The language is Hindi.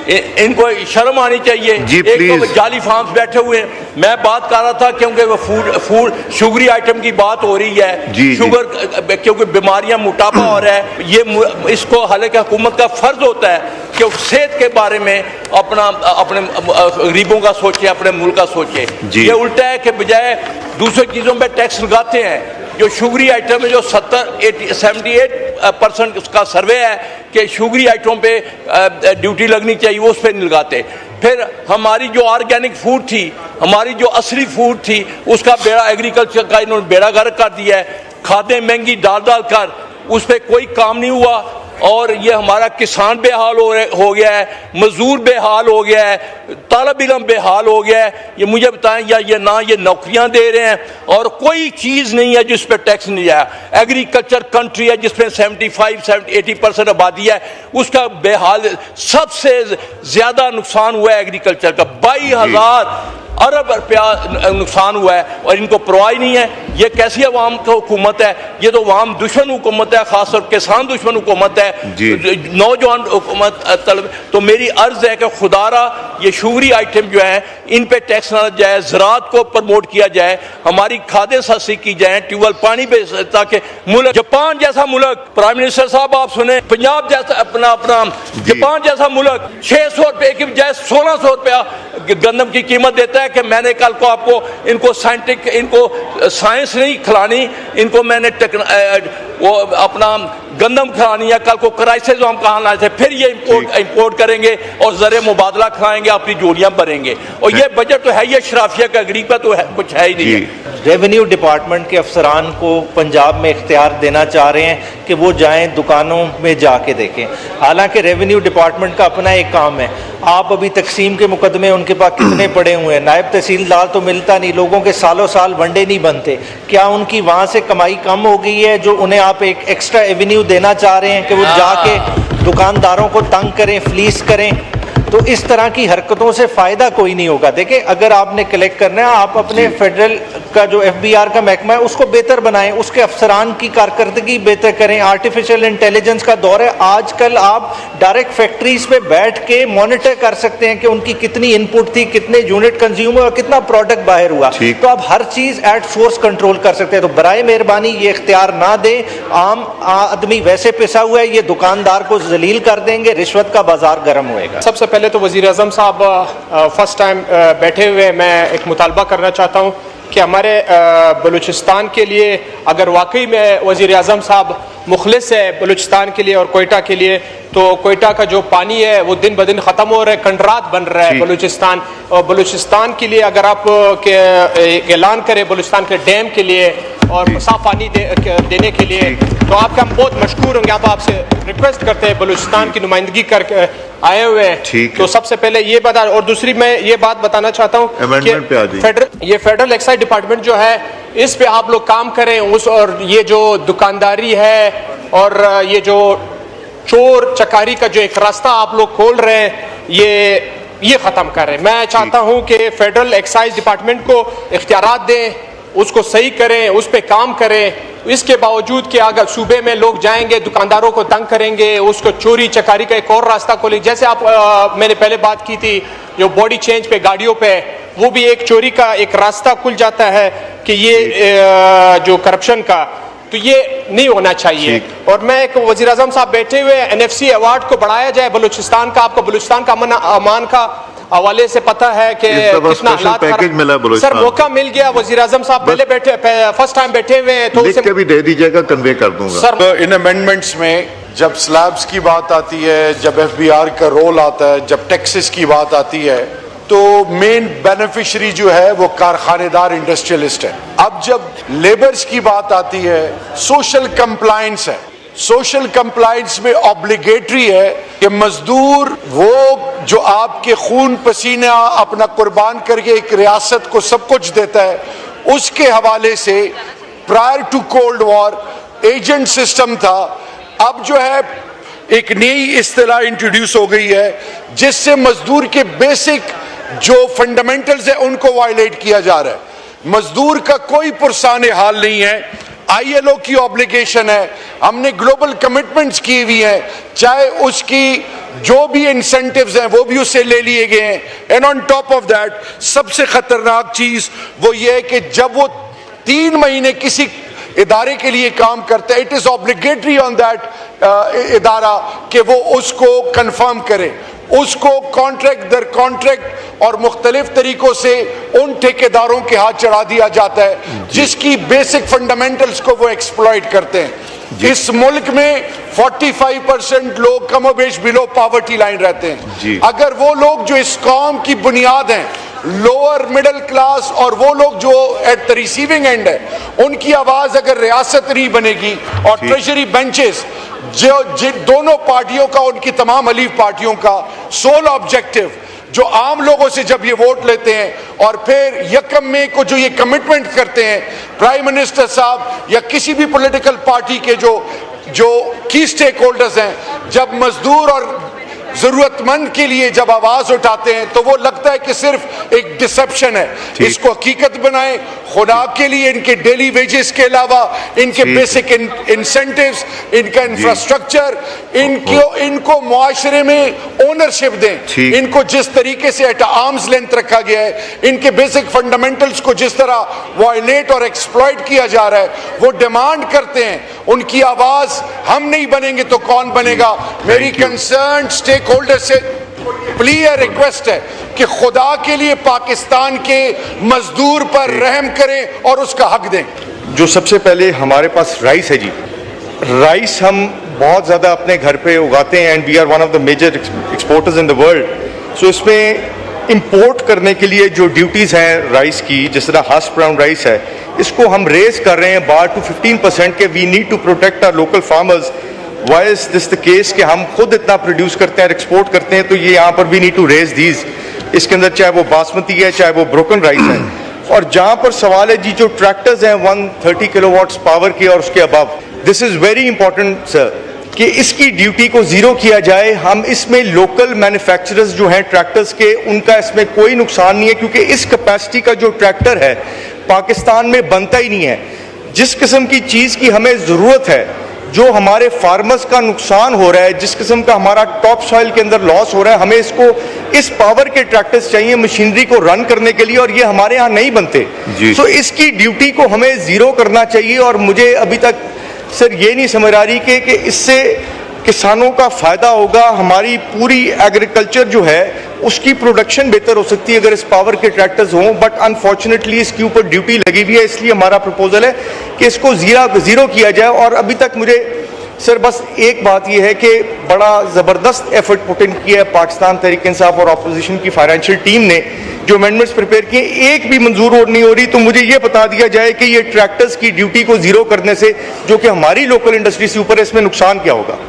इनको शर्म आनी चाहिए। एक तो जाली फार्म्स बैठे हुए हैं। मैं बात कर रहा था क्योंकि वो फूड शुगरी आइटम की बात हो रही है, शुगर क्योंकि बीमारियां मोटापा हो रहा है, ये इसको हालांकि हुकूमत का फर्ज होता है कि सेहत के बारे में अपने गरीबों का सोचे, अपने मुल्क का सोचे। ये उल्टा है कि बजाय दूसरी चीज़ों पर टैक्स लगाते हैं। जो शुगरी आइटम है, जो 78% उसका सर्वे है कि शुगरी आइटमों पे ड्यूटी लगनी चाहिए, वो उस पर नहीं लगाते। फिर हमारी जो ऑर्गेनिक फूड थी, हमारी जो असली फूड थी, उसका बेड़ा एग्रीकल्चर का इन्होंने बेड़ा गर्क कर दिया है। खादें महंगी डाल कर उस पर कोई काम नहीं हुआ और ये हमारा किसान बेहाल हो गया है, मजदूर बेहाल हो गया है, तालिब इल्म बेहाल हो गया है। ये मुझे बताएं, या ये ना ये नौकरियां दे रहे हैं और कोई चीज़ नहीं है जिस पर टैक्स नहीं आया। एग्रीकल्चर कंट्री है जिसमें 75-80% आबादी है, उसका बेहाल, सबसे ज़्यादा नुकसान हुआ है एग्रीकल्चर का। 22,000 अरब रुपया नुकसान हुआ है और इनको परवाह नहीं है। ये कैसी अवाम की हुकूमत है? ये तो अवाम दुश्मन हुकूमत है, खासतौर किसान दुश्मन हुकूमत है, नौजवान हुकूमत तलब। तो मेरी अर्ज है कि खुदारा ये शुगरी आइटम जो है इन पे टैक्स ना जाए, ज़राअत को प्रमोट किया जाए, हमारी खादें सस्ती की जाए, ट्यूबवेल पानी पे, ताकि मुल्क जापान जैसा मुल्क, प्राइम मिनिस्टर साहब आप सुने, पंजाब जैसा अपना जापान जैसा मुल्क 600 रुपये की बजाय 1600 रुपया गंदम की कीमत देता है। कि मैंने कल को आपको इनको साइंस नहीं खिलानी, इनको मैंने वो अपना गंदम खिलानी है। कल को क्राइसिस हम कहाँ लाए थे, फिर ये इंपोर्ट करेंगे और ज़र मुबादला खाएंगे, अपनी जोड़ियाँ भरेंगे। और ये बजट तो है ये शराफिया का, गरीब का तो है, कुछ है ही नहीं है। रेवेन्यू डिपार्टमेंट के अफसरान को पंजाब में इख्तियार देना चाह रहे हैं कि वो जाएं दुकानों में जाके देखें। हालांकि रेवेन्यू डिपार्टमेंट का अपना एक काम है। आप अभी तकसीम के मुकदमे उनके पास कितने पड़े हुए हैं, नायब तहसीलदार तो मिलता नहीं, लोगों के सालों साल वनडे नहीं बनते। क्या उनकी वहाँ से कमाई कम हो गई है जो उन्हें आप एक एक्स्ट्रा एवेन्यू देना चाह रहे हैं कि वो जाके दुकानदारों को तंग करें, फ्लीस करें? तो इस तरह की हरकतों से फ़ायदा कोई नहीं होगा। देखिए, अगर आपने कलेक्ट करना है, आप अपने फेडरल का जो FBR का महकमा है उसको बेहतर बनाएं, उसके अफसरान की कारकर्दगी बेहतर करें। आर्टिफिशियल इंटेलिजेंस का दौर है, आजकल आप डायरेक्ट फैक्ट्रीज पे बैठ के मॉनिटर कर सकते हैं कि उनकी कितनी इनपुट थी, कितने यूनिट कंज्यूम हुआ और कितना प्रोडक्ट बाहर हुआ। तो आप हर चीज़ एट सोर्स कंट्रोल कर सकते हैं। तो बराए मेहरबानी ये इख्तियार ना दें। आम आदमी वैसे पिसा हुआ है, ये दुकानदार को जलील कर देंगे, रिश्वत का बाजार गर्म होएगा। सबसे पहले तो वज़ीर आज़म साहब फर्स्ट टाइम बैठे हुए, मैं एक मुतालबा करना चाहता हूँ कि हमारे बलूचिस्तान के लिए, अगर वाकई में वज़ीर आज़म साहब मुखलिस है बलूचिस्तान के लिए और कोयटा के लिए, तो कोयटा का जो पानी है वो दिन ब दिन ख़त्म हो रहा है, कंडरात बन रहा है बलूचिस्तान। और बलूचिस्तान के लिए अगर आप ऐलान करें बलूचिस्तान के डैम के लिए और साफ पानी देने के लिए, तो आपके हम बहुत मशकूर होंगे। आप आपसे रिक्वेस्ट करते हैं, बलूचिस्तान की नुमाइंदगी करके आए हुए हैं, तो सबसे पहले ये बता। और दूसरी मैं ये बात बताना चाहता हूँ कि फेडरल एक्साइज डिपार्टमेंट जो है, इस पे आप लोग काम करें उस, और ये जो दुकानदारी है और ये जो चोर चकारी का जो एक रास्ता आप लोग खोल रहे हैं, ये ख़त्म करें। मैं चाहता हूँ कि फेडरल एक्साइज डिपार्टमेंट को इख्तियारात दें, उसको सही करें, उस पर काम करें। इसके बावजूद कि अगर सूबे में लोग जाएंगे, दुकानदारों को तंग करेंगे, उसको चोरी चकारी का एक और रास्ता खोले। जैसे आप मैंने पहले बात की थी, जो बॉडी चेंज पे गाड़ियों पे, वो भी एक चोरी का एक रास्ता खुल जाता है कि ये जो करप्शन का, तो ये नहीं होना चाहिए। और मैं एक वज़ीर आज़म साहब बैठे हुए, NFC अवार्ड को बढ़ाया जाए बलूचिस्तान का। आपको बलूचिस्तान का अमान का हवाले से पता है कि कितना हालात खराब। सर, मौका मिल गया, वज़ीर आज़म साहब पहले बैठे, फर्स्ट टाइम बैठे हुए हैं, तो उसे भी दे दीजिएगा, कन्वे कर दूंगा। सर, इन अमेंडमेंट्स में जब स्लैब्स की बात आती है, जब FBR का रोल आता है, जब टैक्सेस की बात आती है, तो मेन बेनिफिशियरी जो है वो कारखानेदार इंडस्ट्रियलिस्ट है। अब जब लेबर्स की बात आती है, सोशल कंप्लायंस है। सोशल कंप्लायंस में ऑब्लिगेटरी है कि मजदूर वो जो आपके खून पसीना अपना कुर्बान करके एक रियासत को सब कुछ देता है, उसके हवाले से prior to cold war agent system था। अब जो है एक नई इस्तिलाह इंट्रोड्यूस हो गई है जिससे मजदूर के बेसिक जो फंडामेंटल्स है उनको वायलेट किया जा रहा है। मजदूर का कोई पुरसाने हाल नहीं है। ILO की ऑब्लिगेशन है, हमने ग्लोबल कमिटमेंट्स की हुई हैं, चाहे उसकी जो भी इंसेंटिव्स हैं वो भी उससे ले लिए गए हैं। And on top of that सबसे खतरनाक चीज वो ये है कि जब वो 3 महीने किसी इदारे के लिए काम करते हैं, it is obligatory on that इदारा कि वो उसको कंफर्म करे, उसको कॉन्ट्रैक्ट दर कॉन्ट्रैक्ट और मुख्तलिफ तरीकों से उन ठेकेदारों के हाथ चढ़ा दिया जाता है जिसकी बेसिक फंडामेंटल्स को वो एक्सप्लॉइट करते हैं। इस मुल्क में 45% लोग कमोबेश बिलो पॉवर्टी लाइन रहते हैं। अगर वो लोग जो इस कौम की बुनियाद हैं, लोअर मिडिल क्लास, और वो लोग जो एट द रिसीविंग एंड है, उनकी आवाज अगर रियासत नहीं बनेगी और ट्रेजरी बेंचेस जो दोनों पार्टियों का, उनकी तमाम हलीफ पार्टियों का सोल ऑब्जेक्टिव जो आम लोगों से जब ये वोट लेते हैं और फिर यकम में को जो ये कमिटमेंट करते हैं प्राइम मिनिस्टर साहब या किसी भी पॉलिटिकल पार्टी के जो की स्टेक होल्डर्स हैं, जब मजदूर और जरूरतमंद के लिए जब आवाज उठाते हैं तो वो लगता है कि सिर्फ एक डिसेप्शन है। इसको हकीकत बनाएं, खुदा के लिए इनके डेली वेजेस के अलावा इनके बेसिक इंसेंटिव्स, इनका इंफ्रास्ट्रक्चर, इनको मुआशरे में ओनरशिप दें। इनको जिस तरीके से एट आर्म्स लेंथ रखा गया है, इनके बेसिक फंडामेंटल्स को जिस तरह वायलेट और एक्सप्लॉइट किया जा रहा है, वो डिमांड करते हैं। उनकी आवाज हम नहीं बनेंगे तो कौन बनेगा? मेरी कंसर्न स्टेक होल्डर से क्लियर रिक्वेस्ट है कि खुदा के लिए पाकिस्तान के मजदूर पर रहम करें और उसका हक दें। जो सबसे पहले हमारे पास राइस है जी, राइस हम बहुत ज़्यादा अपने घर पे उगाते हैं and we are one of the major exporters in the world. So इसमें इंपोर्ट करने के लिए जो ड्यूटीज़ हैं राइस की, जिस तरह हाश ब्राउन राइस है, इसको हम रेज कर रहे हैं 12 to 15% के। We need to protect our local farmers. Why is this the case कि हम खुद इतना प्रोड्यूस करते हैं, एक्सपोर्ट करते हैं, तो ये यहाँ पर we need to raise these. इसके अंदर चाहे वो बासमती है, चाहे वो ब्रोकन राइस है। और जहाँ पर सवाल है जी, जो ट्रैक्टर्स हैं 130 किलोवाट्स पावर के और उसके above, this is very important sir कि इसकी ड्यूटी को जीरो किया जाए। हम इसमें लोकल मैन्युफैक्चरर्स जो हैं ट्रैक्टर्स के, उनका इसमें कोई नुकसान नहीं है, क्योंकि इस कैपेसिटी का जो ट्रैक्टर है पाकिस्तान में बनता ही नहीं है। जिस किस्म की चीज़ की हमें ज़रूरत है, जो हमारे फार्मर्स का नुकसान हो रहा है, जिस किस्म का हमारा टॉप सॉइल के अंदर लॉस हो रहा है, हमें इसको इस पावर के ट्रैक्टर्स चाहिए मशीनरी को रन करने के लिए, और ये हमारे यहाँ नहीं बनते। तो इसकी ड्यूटी को हमें ज़ीरो करना चाहिए। और मुझे अभी तक सर ये नहीं समझ आ रही कि इससे किसानों का फ़ायदा होगा, हमारी पूरी एग्रीकल्चर जो है उसकी प्रोडक्शन बेहतर हो सकती है अगर इस पावर के ट्रैक्टर्स हों। बट अनफॉर्चुनेटली इसके ऊपर ड्यूटी लगी हुई है, इसलिए हमारा प्रपोजल है कि इसको ज़ीरो किया जाए। और अभी तक मुझे सर बस एक बात यह है कि बड़ा ज़बरदस्त एफर्ट पुट इन किया है पाकिस्तान तहरीक इंसाफ और अपोजिशन की फाइनेंशियल टीम ने, जो अमेंडमेंट्स प्रिपेयर किए, एक भी मंजूर और नहीं हो रही। तो मुझे ये बता दिया जाए कि ये ट्रैक्टर्स की ड्यूटी को ज़ीरो करने से, जो कि हमारी लोकल इंडस्ट्री से ऊपर है, इसमें नुकसान क्या होगा?